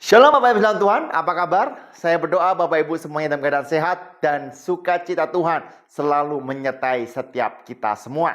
Shalom Bapak Ibu dalam Tuhan, apa kabar? Saya berdoa Bapak Ibu semuanya dalam keadaan sehat dan sukacita Tuhan selalu menyertai setiap kita semua.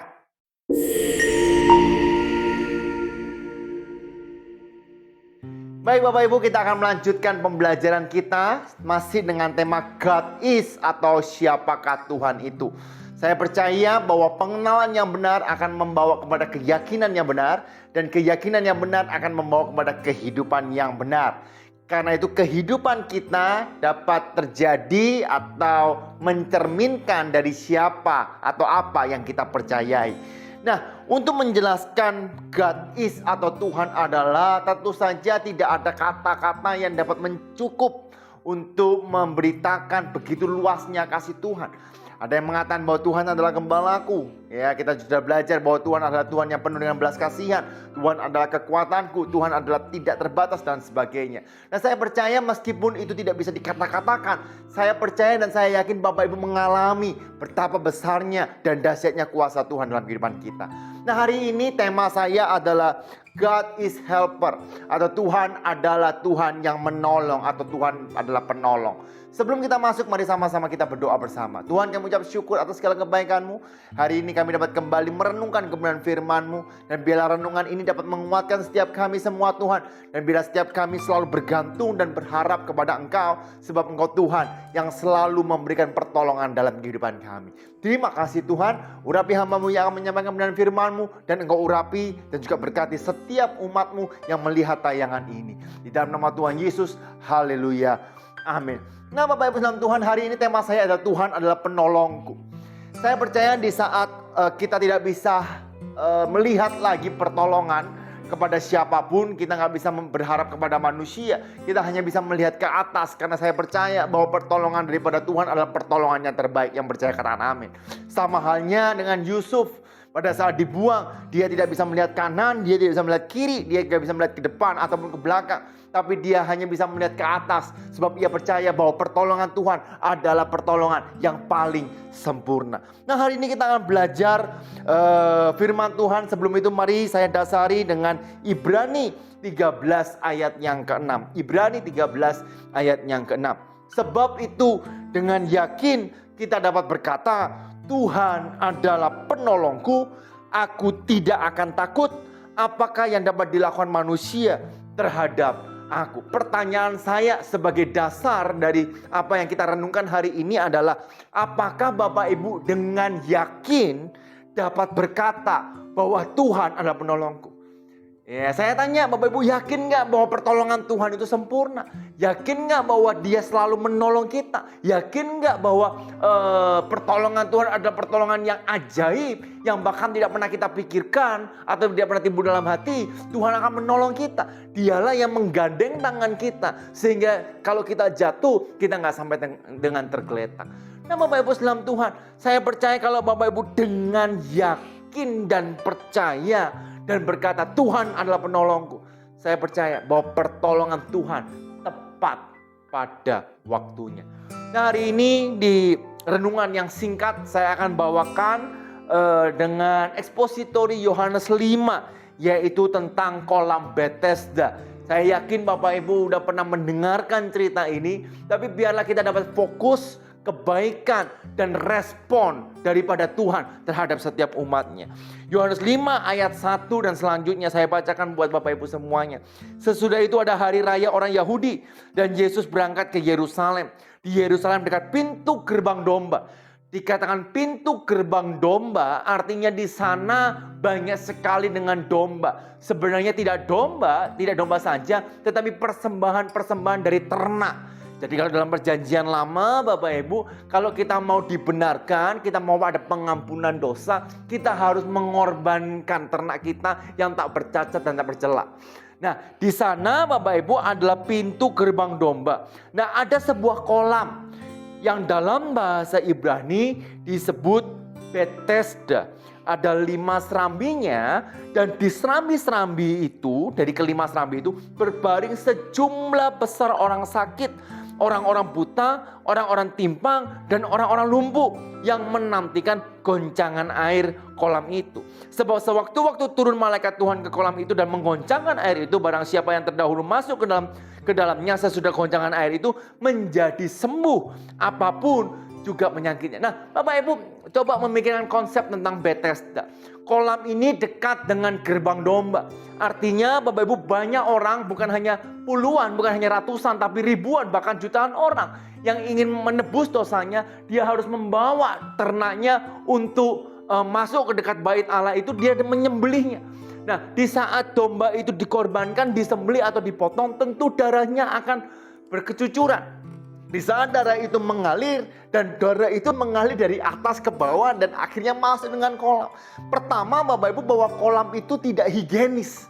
Baik Bapak Ibu, kita akan melanjutkan pembelajaran kita masih dengan tema God is atau siapakah Tuhan itu. Saya percaya bahwa pengenalan yang benar akan membawa kepada keyakinan yang benar, dan keyakinan yang benar akan membawa kepada kehidupan yang benar. Karena itu kehidupan kita dapat terjadi atau mencerminkan dari siapa atau apa yang kita percayai. Nah, untuk menjelaskan God is atau Tuhan adalah, tentu saja tidak ada kata-kata yang dapat mencukup untuk memberitakan begitu luasnya kasih Tuhan. Ada yang mengatakan bahwa Tuhan adalah gembalaku. Ya, kita sudah belajar bahwa Tuhan adalah Tuhan yang penuh dengan belas kasihan. Tuhan adalah kekuatanku, Tuhan adalah tidak terbatas dan sebagainya. Nah, saya percaya meskipun itu tidak bisa dikata-katakan, saya percaya dan saya yakin Bapak Ibu mengalami betapa besarnya dan dahsyatnya kuasa Tuhan dalam kehidupan kita. Nah, hari ini tema saya adalah God is helper, atau Tuhan adalah Tuhan yang menolong, atau Tuhan adalah penolong. Sebelum kita masuk, mari sama-sama kita berdoa bersama. Tuhan, kami ucap syukur atas segala kebaikan-Mu. Hari ini kami dapat kembali merenungkan kebenaran firman-Mu. Dan biarlah renungan ini dapat menguatkan setiap kami semua Tuhan. Dan biarlah setiap kami selalu bergantung dan berharap kepada Engkau. Sebab Engkau Tuhan yang selalu memberikan pertolongan dalam kehidupan kami. Terima kasih Tuhan. Urapi hamba-Mu yang akan menyampaikan kebenaran firman-Mu. Dan Engkau urapi dan juga berkati setiap umat-Mu yang melihat tayangan ini. Di dalam nama Tuhan Yesus, haleluya, amin. Nah Bapak Ibu dalam Tuhan, hari ini tema saya adalah Tuhan adalah penolongku. Saya percaya di saat kita tidak bisa melihat lagi pertolongan kepada siapapun, kita nggak bisa berharap kepada manusia. Kita hanya bisa melihat ke atas, karena saya percaya bahwa pertolongan daripada Tuhan adalah pertolongan yang terbaik. Yang percaya katakan amin. Sama halnya dengan Yusuf. Pada saat dibuang, dia tidak bisa melihat kanan, dia tidak bisa melihat kiri, dia tidak bisa melihat ke depan ataupun ke belakang. Tapi dia hanya bisa melihat ke atas. Sebab ia percaya bahwa pertolongan Tuhan adalah pertolongan yang paling sempurna. Nah, hari ini kita akan belajar firman Tuhan. Sebelum itu mari saya dasari dengan Ibrani 13 ayat yang ke-6. Ibrani 13 ayat yang ke-6. Sebab itu dengan yakin kita dapat berkata, Tuhan adalah penolongku, aku tidak akan takut. Apakah yang dapat dilakukan manusia terhadap aku? Pertanyaan saya sebagai dasar dari apa yang kita renungkan hari ini adalah, apakah Bapak Ibu dengan yakin dapat berkata bahwa Tuhan adalah penolongku? Ya, saya tanya Bapak Ibu, yakin gak bahwa pertolongan Tuhan itu sempurna? Yakin gak bahwa dia selalu menolong kita? Yakin gak bahwa pertolongan Tuhan adalah pertolongan yang ajaib, yang bahkan tidak pernah kita pikirkan atau tidak pernah timbul dalam hati? Tuhan akan menolong kita. Dialah yang menggandeng tangan kita, sehingga kalau kita jatuh, kita gak sampai dengan tergeletak. Nah Bapak Ibu dalam Tuhan, saya percaya kalau Bapak Ibu dengan yakin dan percaya dan berkata Tuhan adalah penolongku, saya percaya bahwa pertolongan Tuhan tepat pada waktunya. Nah, hari ini di renungan yang singkat saya akan bawakan dengan ekspositori Yohanes 5, yaitu tentang kolam Bethesda. Saya yakin Bapak Ibu sudah pernah mendengarkan cerita ini, tapi biarlah kita dapat fokus kebaikan dan respon daripada Tuhan terhadap setiap umatnya. Yohanes 5 ayat 1 dan selanjutnya saya bacakan buat Bapak Ibu semuanya. Sesudah itu ada hari raya orang Yahudi dan Yesus berangkat ke Yerusalem. Di Yerusalem dekat pintu gerbang domba. Dikatakan pintu gerbang domba artinya di sana banyak sekali dengan domba. Sebenarnya tidak domba saja, tetapi persembahan-persembahan dari ternak. Jadi kalau dalam perjanjian lama Bapak Ibu, kalau kita mau dibenarkan, kita mau ada pengampunan dosa, kita harus mengorbankan ternak kita yang tak bercacat dan tak bercela. Nah, di sana Bapak Ibu adalah pintu gerbang domba. Nah, ada sebuah kolam yang dalam bahasa Ibrani disebut Bethesda. Ada 5 serambinya, dan di serambi-serambi itu, dari kelima serambi itu berbaring sejumlah besar orang sakit, orang-orang buta, orang-orang timpang, dan orang-orang lumpuh yang menantikan goncangan air kolam itu. Sebab sewaktu-waktu turun malaikat Tuhan ke kolam itu dan menggoncangkan air itu, barang siapa yang terdahulu masuk ke dalam ke dalamnya sesudah goncangan air itu menjadi sembuh apapun juga penyakitnya. Nah, Bapak Ibu coba memikirkan konsep tentang Bethesda. Kolam ini dekat dengan gerbang domba. Artinya Bapak Ibu banyak orang, bukan hanya puluhan, bukan hanya ratusan, tapi ribuan bahkan jutaan orang yang ingin menebus dosanya. Dia harus membawa ternaknya untuk masuk ke dekat bait Allah itu, dia menyembelihnya. Nah, di saat domba itu dikorbankan, disembelih atau dipotong, tentu darahnya akan berkecucuran. Di saat darah itu mengalir, dan darah itu mengalir dari atas ke bawah dan akhirnya masuk dengan kolam. Pertama Bapak Ibu, bahwa kolam itu tidak higienis.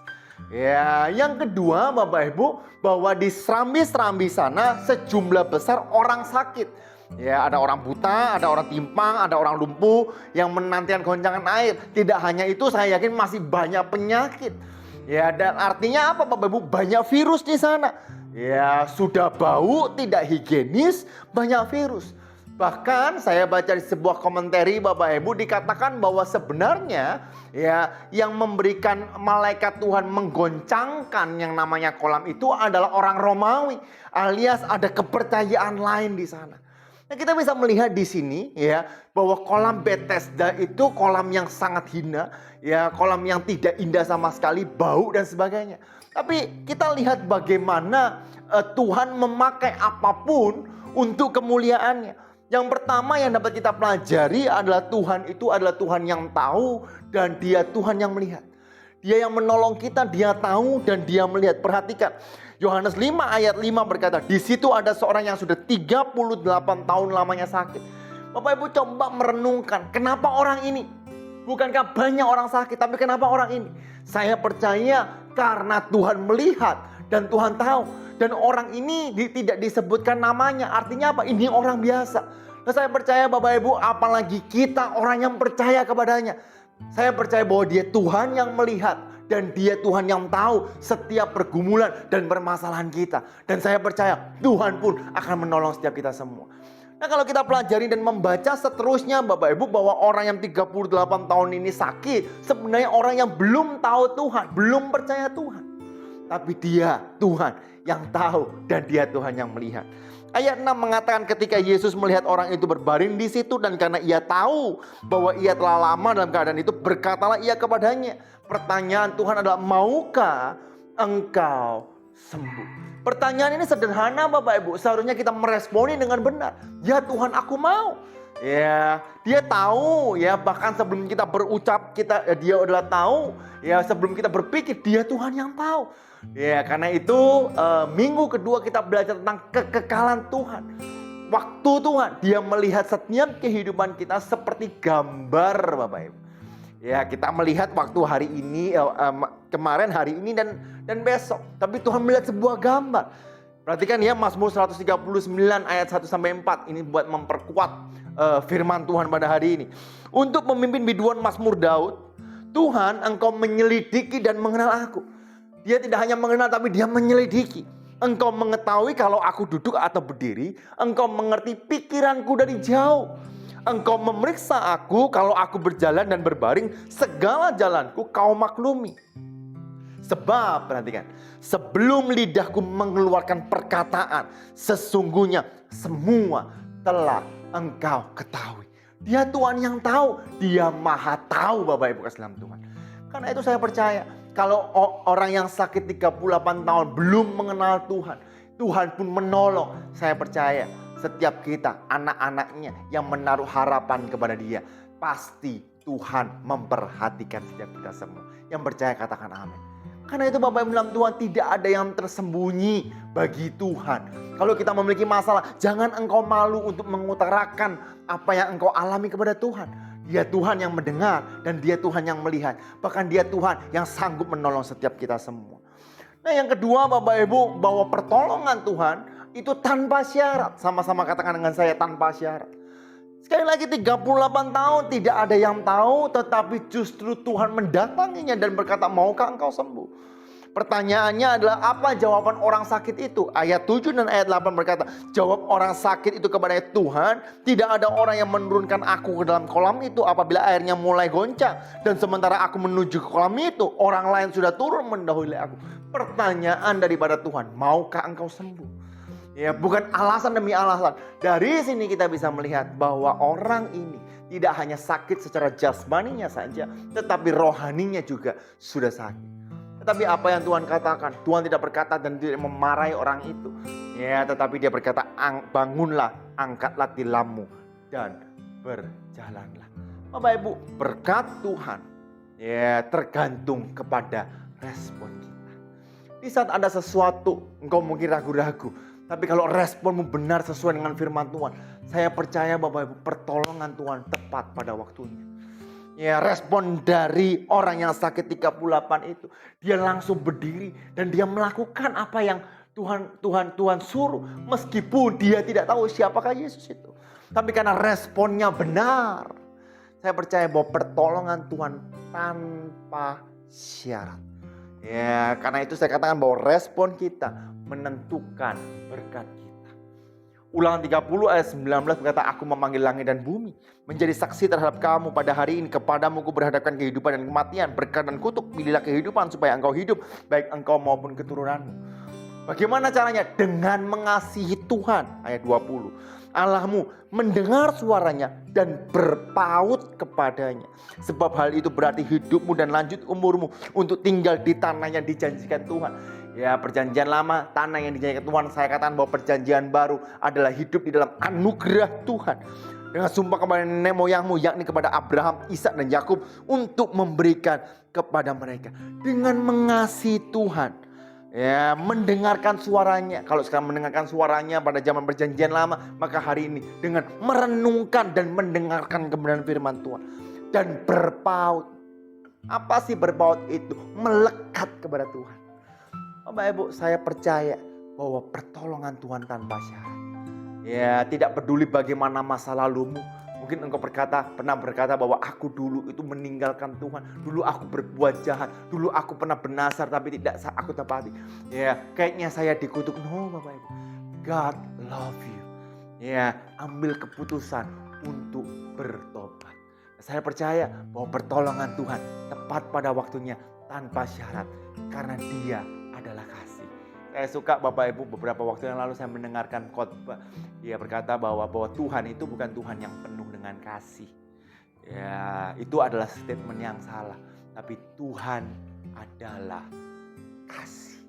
Ya, yang kedua Bapak Ibu, bahwa di serambi-serambi sana sejumlah besar orang sakit. Ya, ada orang buta, ada orang timpang, ada orang lumpuh yang menantikan goncangan air. Tidak hanya itu, saya yakin masih banyak penyakit. Ya, dan artinya apa Bapak Ibu? Banyak virus di sana. Ya, sudah bau, tidak higienis, banyak virus. Bahkan saya baca di sebuah komentari Bapak Ibu dikatakan bahwa sebenarnya ya yang memberikan malaikat Tuhan menggoncangkan yang namanya kolam itu adalah orang Romawi, alias ada kepercayaan lain di sana. Nah, kita bisa melihat di sini ya bahwa kolam Bethesda itu kolam yang sangat hina, ya kolam yang tidak indah sama sekali, bau dan sebagainya. Tapi kita lihat bagaimana Tuhan memakai apapun untuk kemuliaannya. Yang pertama yang dapat kita pelajari adalah Tuhan itu adalah Tuhan yang tahu dan Dia Tuhan yang melihat. Dia yang menolong kita, Dia tahu dan Dia melihat. Perhatikan, Yohanes 5 ayat 5 berkata, di situ ada seorang yang sudah 38 tahun lamanya sakit. Bapak Ibu coba merenungkan, kenapa orang ini? Bukankah banyak orang sakit, tapi kenapa orang ini? Saya percaya karena Tuhan melihat dan Tuhan tahu. Dan orang ini tidak disebutkan namanya, artinya apa? Ini orang biasa. Nah, saya percaya Bapak Ibu, apalagi kita orang yang percaya kepadanya. Saya percaya bahwa Dia Tuhan yang melihat dan Dia Tuhan yang tahu setiap pergumulan dan permasalahan kita. Dan saya percaya Tuhan pun akan menolong setiap kita semua. Nah, kalau kita pelajari dan membaca seterusnya Bapak Ibu, bahwa orang yang 38 tahun ini sakit sebenarnya orang yang belum tahu Tuhan, belum percaya Tuhan. Tapi Dia Tuhan yang tahu dan Dia Tuhan yang melihat. Ayat 6 mengatakan ketika Yesus melihat orang itu berbaring di situ dan karena Ia tahu bahwa ia telah lama dalam keadaan itu, berkatalah Ia kepadanya. Pertanyaan Tuhan adalah, maukah engkau sembuh? Pertanyaan ini sederhana Bapak Ibu, seharusnya kita meresponi dengan benar. Ya Tuhan, aku mau. Ya, Dia tahu ya, bahkan sebelum kita berucap Dia udah tahu. Ya, sebelum kita berpikir Dia Tuhan yang tahu. Ya, karena itu minggu kedua kita belajar tentang kekekalan Tuhan. Waktu Tuhan, Dia melihat setiap kehidupan kita seperti gambar Bapak Ibu. Ya, kita melihat waktu hari ini, kemarin, hari ini dan besok. Tapi Tuhan melihat sebuah gambar. Perhatikan ya, Mazmur 139 ayat 1-4. Ini buat memperkuat firman Tuhan pada hari ini. Untuk memimpin biduan Mazmur Daud, Tuhan, Engkau menyelidiki dan mengenal aku. Dia tidak hanya mengenal, tapi Dia menyelidiki. Engkau mengetahui kalau aku duduk atau berdiri. Engkau mengerti pikiranku dari jauh. Engkau memeriksa aku kalau aku berjalan dan berbaring. Segala jalanku Kau maklumi. Sebab, perhatikan, sebelum lidahku mengeluarkan perkataan, sesungguhnya semua telah Engkau ketahui. Dia Tuhan yang tahu. Dia maha tahu Bapak Ibu kasih dalam Tuhan. Karena itu saya percaya, kalau orang yang sakit 38 tahun belum mengenal Tuhan, Tuhan pun menolong. Saya percaya setiap kita, anak-anaknya yang menaruh harapan kepada Dia, pasti Tuhan memperhatikan setiap kita semua. Yang percaya katakan amin. Karena itu Bapak Ibu dalam Tuhan, tidak ada yang tersembunyi bagi Tuhan. Kalau kita memiliki masalah, jangan engkau malu untuk mengutarakan apa yang engkau alami kepada Tuhan. Dia Tuhan yang mendengar dan Dia Tuhan yang melihat. Bahkan Dia Tuhan yang sanggup menolong setiap kita semua. Nah, yang kedua Bapak Ibu, bahwa pertolongan Tuhan itu tanpa syarat. Sama-sama katakan dengan saya, tanpa syarat. Sekali lagi 38 tahun tidak ada yang tahu, tetapi justru Tuhan mendatanginya dan berkata, maukah engkau sembuh? Pertanyaannya adalah, apa jawaban orang sakit itu? Ayat 7 dan ayat 8 berkata, jawab orang sakit itu kepada Tuhan, tidak ada orang yang menurunkan aku ke dalam kolam itu apabila airnya mulai goncang. Dan sementara aku menuju ke kolam itu, orang lain sudah turun mendahului aku. pertanyaan daripada Tuhan, maukah engkau sembuh? Ya, bukan alasan demi alasan. Dari sini kita bisa melihat bahwa orang ini tidak hanya sakit secara jasmaninya saja, tetapi rohaninya juga sudah sakit. Tetapi apa yang Tuhan katakan? Tuhan tidak berkata dan tidak memarahi orang itu. Ya, tetapi dia berkata, bangunlah, angkatlah tilammu dan berjalanlah. Bapak Ibu, berkat Tuhan ya tergantung kepada respon kita. Di saat ada sesuatu, engkau mungkin ragu-ragu. Tapi kalau responmu benar sesuai dengan firman Tuhan, saya percaya Bapak Ibu, pertolongan Tuhan tepat pada waktunya. Ya, respon dari orang yang sakit 38 itu, dia langsung berdiri dan dia melakukan apa yang Tuhan suruh, meskipun dia tidak tahu siapakah Yesus itu. Tapi karena responnya benar, saya percaya bahwa pertolongan Tuhan tanpa syarat. Ya, karena itu saya katakan bahwa respon kita menentukan berkat kita. Ulangan 30 ayat 19 berkata, aku memanggil langit dan bumi menjadi saksi terhadap kamu pada hari ini. Kepadamu ku berhadapkan kehidupan dan kematian, berkat dan kutuk. Pilihlah kehidupan supaya engkau hidup, baik engkau maupun keturunanmu. Bagaimana caranya? Dengan mengasihi Tuhan. Ayat 20. Allahmu, mendengar suaranya dan berpaut kepadanya. Sebab hal itu berarti hidupmu dan lanjut umurmu untuk tinggal di tanah yang dijanjikan Tuhan. Ya, perjanjian lama, tanah yang dijanjikan Tuhan. Saya katakan bahwa perjanjian baru adalah hidup di dalam anugerah Tuhan. Dengan sumpah kepada nenek moyangmu, yakni kepada Abraham, Ishak dan Yakub, untuk memberikan kepada mereka. Dengan mengasihi Tuhan. Ya, mendengarkan suaranya. Kalau sekarang mendengarkan suaranya pada zaman perjanjian lama, maka hari ini dengan merenungkan dan mendengarkan kebenaran firman Tuhan. Dan berpaut. Apa sih berpaut itu? Melekat kepada Tuhan. Bapak Ibu, saya percaya bahwa pertolongan Tuhan tanpa syarat. Ya, tidak peduli bagaimana masa lalumu. Mungkin engkau pernah berkata bahwa aku dulu itu meninggalkan Tuhan. Dulu aku berbuat jahat. Dulu aku pernah bernasar tapi tidak aku tepati. Ya, kayaknya saya dikutuk. No, Bapak Ibu. God love you. Ya, ambil keputusan untuk bertobat. Saya percaya bahwa pertolongan Tuhan tepat pada waktunya tanpa syarat. Karena Dia adalah kasih. Saya suka Bapak Ibu, beberapa waktu yang lalu saya mendengarkan khotbah. Dia berkata bahwa Tuhan itu bukan Tuhan yang penuh dengan kasih. Ya, itu adalah statement yang salah. Tapi Tuhan adalah kasih.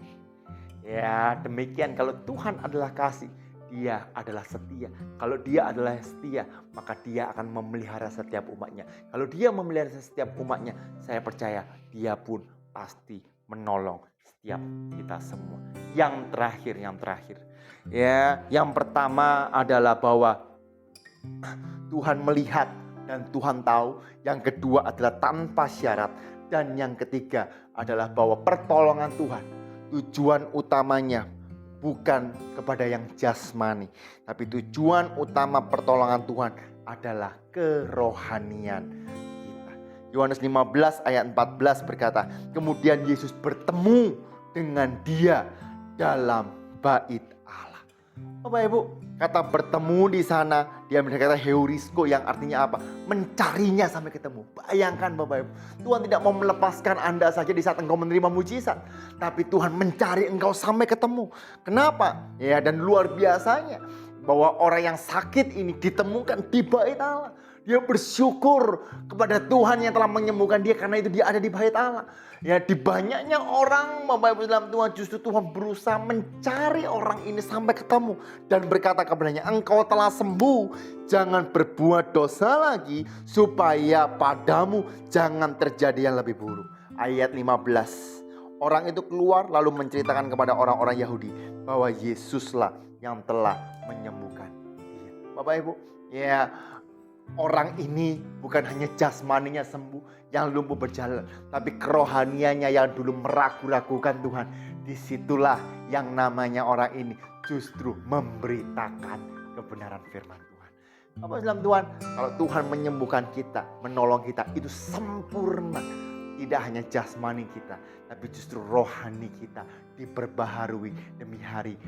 Ya, demikian kalau Tuhan adalah kasih, Dia adalah setia. Kalau Dia adalah setia, maka Dia akan memelihara setiap umatnya. Kalau Dia memelihara setiap umatnya, saya percaya Dia pun pasti menolong setiap kita semua. Yang terakhir. Ya, yang pertama adalah bahwa Tuhan melihat dan Tuhan tahu. Yang kedua adalah tanpa syarat. Dan yang ketiga adalah bahwa pertolongan Tuhan, tujuan utamanya bukan kepada yang jasmani, tapi tujuan utama pertolongan Tuhan adalah kerohanian kita. Yohanes 15 ayat 14 berkata, kemudian Yesus bertemu dengan dia dalam bait Allah. Bapak Ibu, kata bertemu di sana dia kata heurisko, yang artinya apa? Mencarinya sampai ketemu. Bayangkan Bapak Ibu, Tuhan tidak mau melepaskan Anda saja di saat engkau menerima mujizat, tapi Tuhan mencari engkau sampai ketemu. Kenapa? Ya, dan luar biasanya bahwa orang yang sakit ini ditemukan di bait Allah. Dia bersyukur kepada Tuhan yang telah menyembuhkan dia, karena itu dia ada di bait Allah. Ya, di banyaknya orang Bapak Ibu dalam Tuhan, justru Tuhan berusaha mencari orang ini sampai ketemu dan berkata kepadanya, engkau telah sembuh, jangan berbuat dosa lagi supaya padamu jangan terjadi yang lebih buruk. Ayat 15. Orang itu keluar lalu menceritakan kepada orang-orang Yahudi bahwa Yesuslah yang telah menyembuhkan dia. Bapak Ibu, ya, orang ini bukan hanya jasmaninya sembuh, yang lumpuh berjalan, tapi kerohaniannya yang dulu meragu-ragukan Tuhan. Disitulah yang namanya orang ini justru memberitakan kebenaran firman Tuhan. Bapak dalam Tuhan, kalau Tuhan menyembuhkan kita, menolong kita, itu sempurna. Tidak hanya jasmani kita, tapi justru rohani kita diperbaharui demi hari,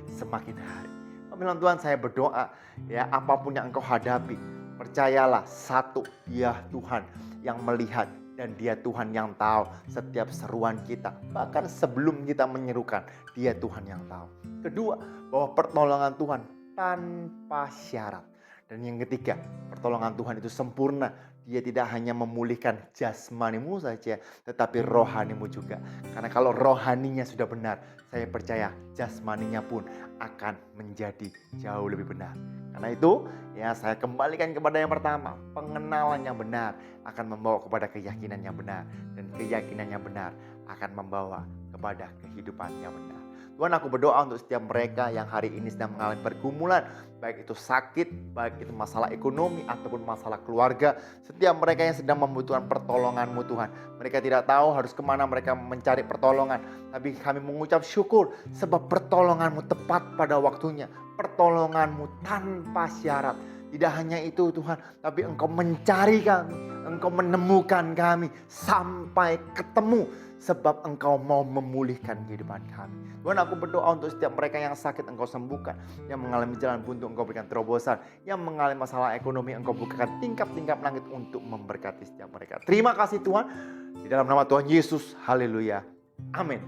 semakin hari. Dalam Tuhan, saya berdoa, ya, apapun yang engkau hadapi, percayalah, satu, Dia Tuhan yang melihat Dan Dia Tuhan yang tahu setiap seruan kita. Bahkan sebelum kita menyerukan, Dia Tuhan yang tahu. Kedua, bahwa pertolongan Tuhan tanpa syarat. Dan yang ketiga, pertolongan Tuhan itu sempurna. Dia tidak hanya memulihkan jasmanimu saja, tetapi rohanimu juga. Karena kalau rohaninya sudah benar, saya percaya jasmaninya pun akan menjadi jauh lebih benar. Karena itu, ya saya kembalikan kepada yang pertama. Pengenalan yang benar akan membawa kepada keyakinan yang benar. Dan keyakinan yang benar akan membawa kepada kehidupan yang benar. Tuhan, aku berdoa untuk setiap mereka yang hari ini sedang mengalami pergumulan. Baik itu sakit, baik itu masalah ekonomi ataupun masalah keluarga. Setiap mereka yang sedang membutuhkan pertolongan-Mu Tuhan. Mereka tidak tahu harus kemana mereka mencari pertolongan. Tapi kami mengucap syukur sebab pertolongan-Mu tepat pada waktunya. Pertolongan-Mu tanpa syarat. Tidak hanya itu Tuhan, tapi Engkau mencari kami. Engkau menemukan kami sampai ketemu. Sebab Engkau mau memulihkan kehidupan kami. Tuhan, aku berdoa untuk setiap mereka yang sakit Engkau sembuhkan. Yang mengalami jalan buntu Engkau berikan terobosan. Yang mengalami masalah ekonomi Engkau bukakan tingkap-tingkap langit untuk memberkati setiap mereka. Terima kasih Tuhan. Di dalam nama Tuhan Yesus. Haleluya. Amin.